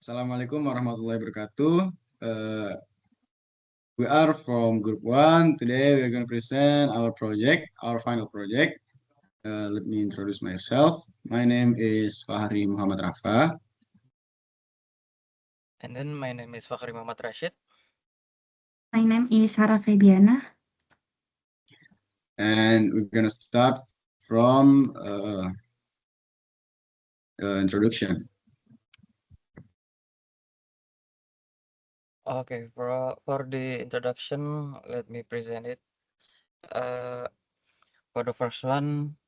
Assalamualaikum warahmatullahi wabarakatuh. We are from Group 1. Today we are going to present our project, our final project. Let me introduce myself. My name is Fahri Muhammad Rafa. And then my name is Fakhri Muhammad Rashid. My name is Sarah Febiana. And we're going to start from introduction. Okay, for the introduction, let me present it. For the first one,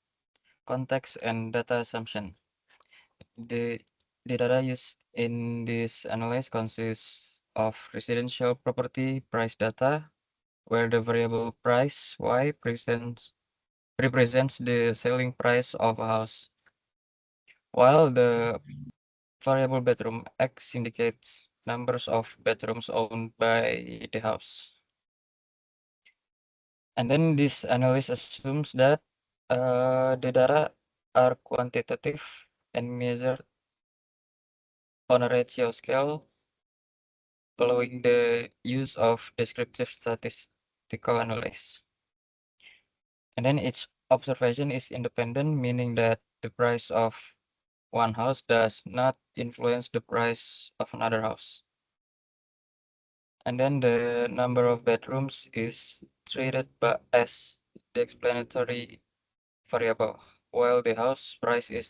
context and data assumption. The data used in this analysis consists of residential property price data, where the variable price Y represents the selling price of a house, while the variable bedroom X indicates numbers of bedrooms owned by the house. And then this analysis assumes that the data are quantitative and measured on a ratio scale following the use of descriptive statistical analysis. And then each observation is independent, meaning that the price of one house does not influence the price of another house. And then the number of bedrooms is treated as the explanatory variable, while the house price is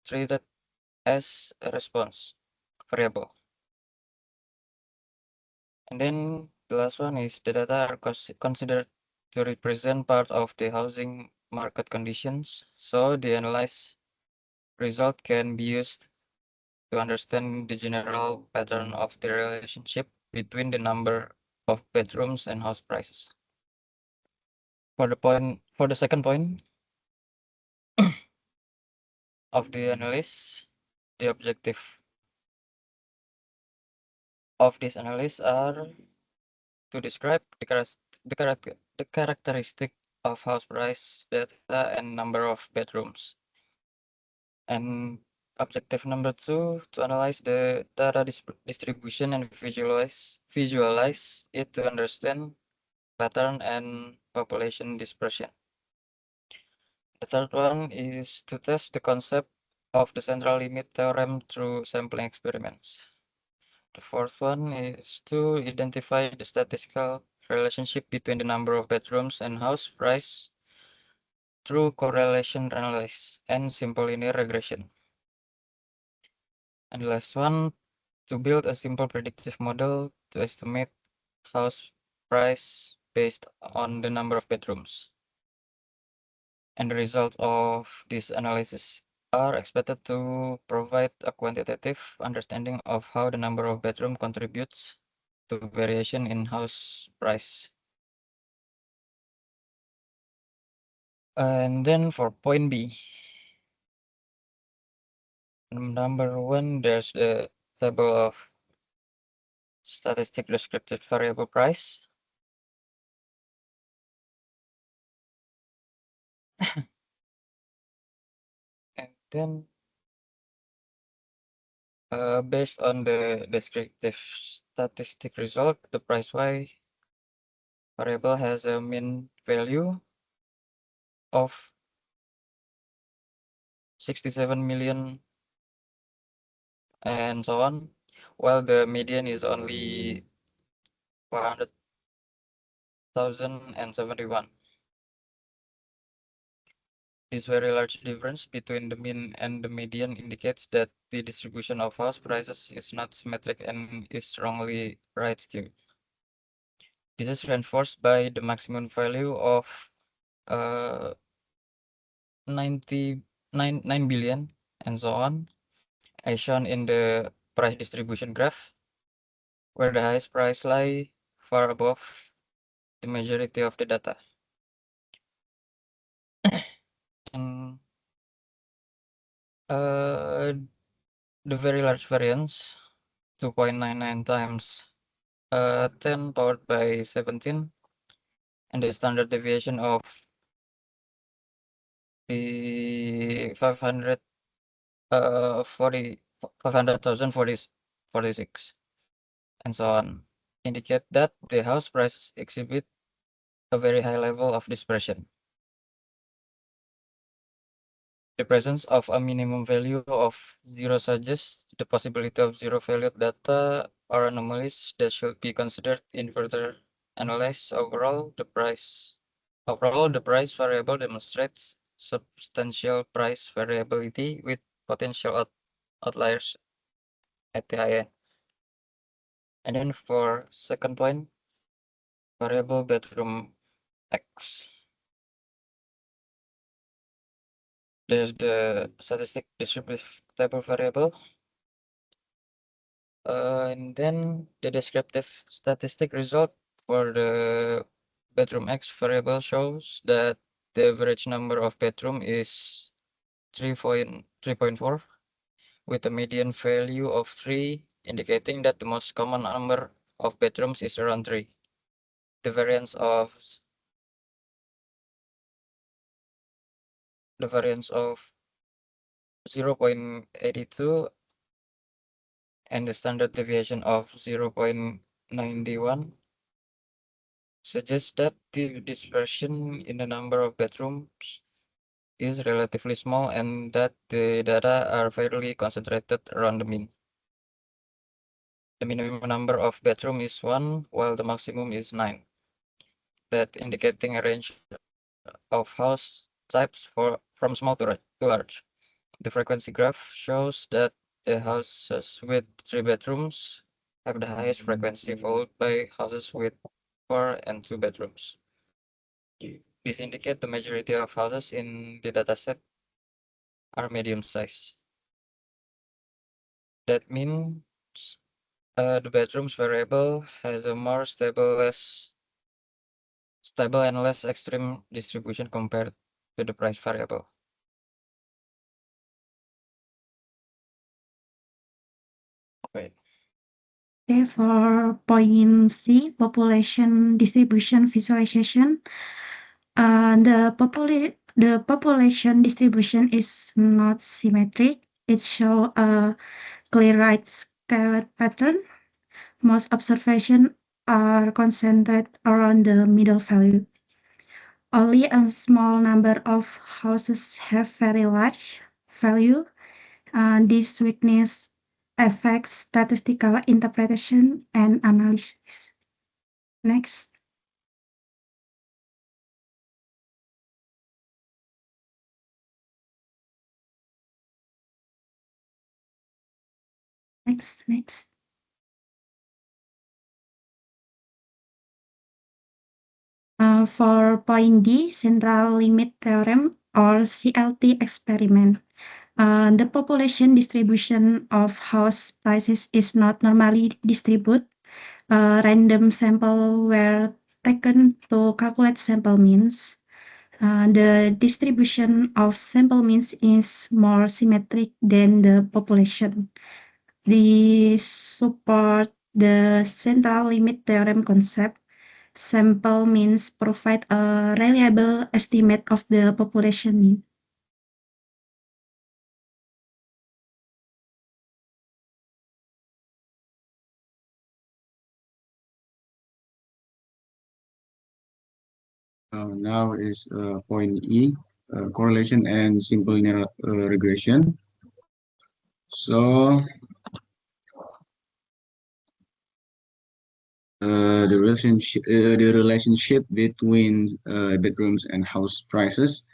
treated as a response variable. And then the last one is the data are considered to represent part of the housing market conditions, so the analyzed result can be used to understand the general pattern of the relationship between the number of bedrooms and house prices. For the second point of the analysis, the objective of this analysis are to describe the characteristic of house price data and number of bedrooms. And objective number 2, to analyze the data distribution and visualize it to understand pattern and population dispersion. The third one is to test the concept of the central limit theorem through sampling experiments. The fourth one is to identify the statistical relationship between the number of bedrooms and house price through correlation analysis and simple linear regression. And the last one, to build a simple predictive model to estimate house price based on the number of bedrooms. And the results of this analysis are expected to provide a quantitative understanding of how the number of bedroom contributes to variation in house price. And then for point B, number 1, there's the table of statistic descriptive variable price. And then based on the descriptive statistic result, the price Y variable has a mean value of 67 million and so on, while the median is only 400,071. This very large difference between the mean and the median indicates that the distribution of house prices is not symmetric and is strongly right skewed. This is reinforced by the maximum value of 9 billion and so on, as shown in the price distribution graph, where the highest price lie far above the majority of the data. And the very large variance, 2.99 times 10 powered by 17, and the standard deviation of the 500,000 for this 46, and so on, indicate that the house prices exhibit a very high level of dispersion. The presence of a minimum value of 0 suggests the possibility of zero-valued data or anomalies that should be considered in further analysis. Overall, the price variable demonstrates substantial price variability with potential outliers at the high end. And then for second point, variable bedroom X. There's the statistic distributive table variable. And then the descriptive statistic result for the bedroom X variable shows that the average number of bedroom is 3.4 with a median value of 3, indicating that the most common number of bedrooms is around 3. The variance of 0.82 and the standard deviation of 0.91 suggests that the dispersion in the number of bedrooms is relatively small and that the data are fairly concentrated around the mean. The minimum number of bedroom is 1, while the maximum is 9. That indicating a range of house types from small to large. The frequency graph shows that the houses with 3 bedrooms have the highest frequency, followed by houses with 4 and 2 bedrooms. This indicates the majority of houses in the dataset are medium size. That means the bedrooms variable has a more stable and less extreme distribution compared to the price variable. Wait. Okay, for point C, population distribution visualization. The population distribution is not symmetric. It shows a clear right skew pattern. Most observations are concentrated around the middle value. Only a small number of houses have very large value. This weakness affects statistical interpretation and analysis. Next. Next. For point D, central limit theorem or CLT experiment. The population distribution of house prices is not normally distributed. Random sample were taken to calculate sample means. The distribution of sample means is more symmetric than the population. This support the central limit theorem concept. Sample means provide a reliable estimate of the population mean. Now is point E, correlation and simple linear regression. So the relationship between bedrooms and house prices,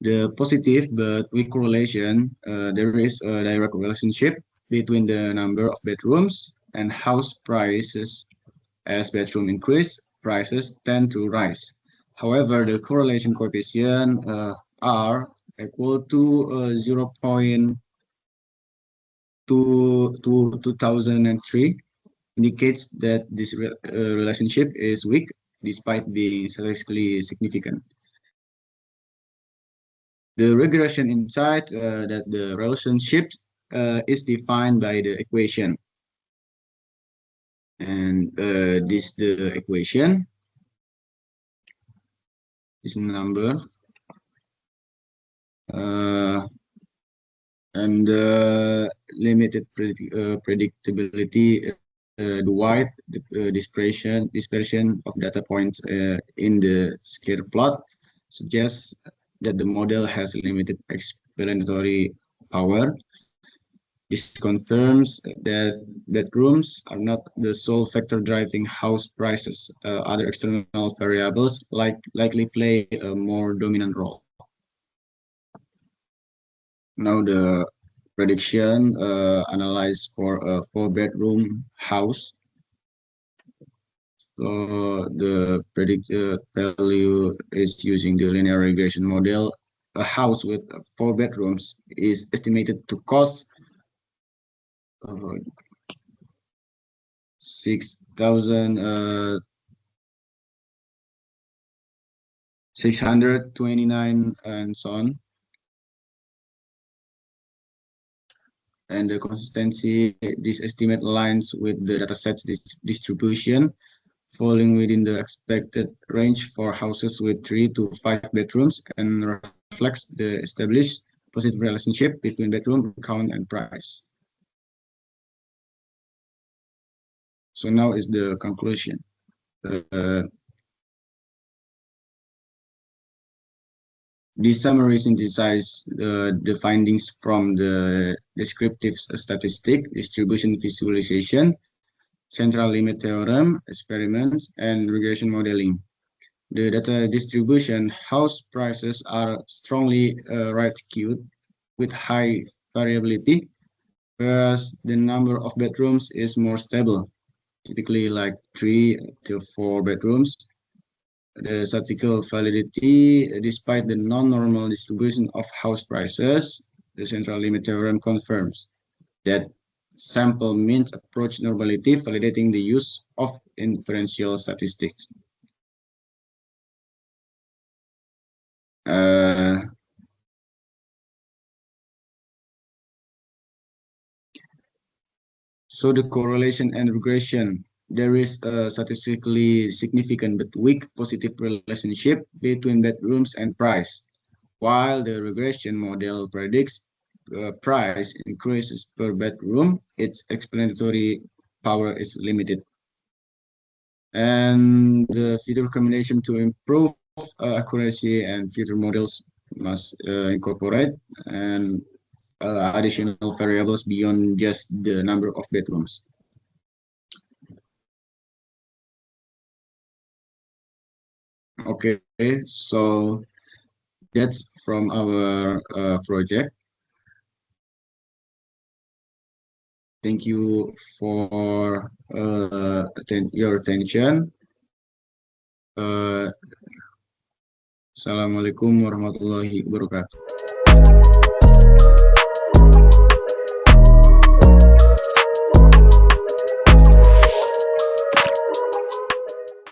the positive but weak correlation. There is a direct relationship between the number of bedrooms and house prices. As bedroom increase, prices tend to rise. However, the correlation coefficient R equal to 0.2003 indicates that this relationship is weak despite being statistically significant. The regression insight that the relationship is defined by the equation. And this the equation. This number. And limited predictability. The wide dispersion of data points in the scatter plot suggests that the model has limited explanatory power. This confirms that bedrooms are not the sole factor driving house prices. Other external variables likely play a more dominant role. Now the prediction analyzed for a 4-bedroom house. So the predicted value is using the linear regression model. A house with 4 bedrooms is estimated to cost 6,629 and so on. And the consistency, this estimate aligns with the dataset's distribution, falling within the expected range for houses with 3 to 5 bedrooms and reflects the established positive relationship between bedroom count and price. So now is the conclusion. This summary synthesizes the findings from the descriptive statistic, distribution visualization, central limit theorem, experiments, and regression modeling. The data distribution house prices are strongly right-skewed with high variability, whereas the number of bedrooms is more stable, typically like 3 to 4 bedrooms. The statistical validity, despite the non-normal distribution of house prices, the central limit theorem confirms that sample means approach normality, validating the use of inferential statistics. So the correlation and regression, there is a statistically significant but weak positive relationship between bedrooms and price, while the regression model predicts price increases per bedroom, its explanatory power is limited. And the future recommendation to improve accuracy and future models must incorporate and additional variables beyond just the number of bedrooms. Okay, so that's from our project. Thank you for your attention. Assalamualaikum warahmatullahi wabarakatuh.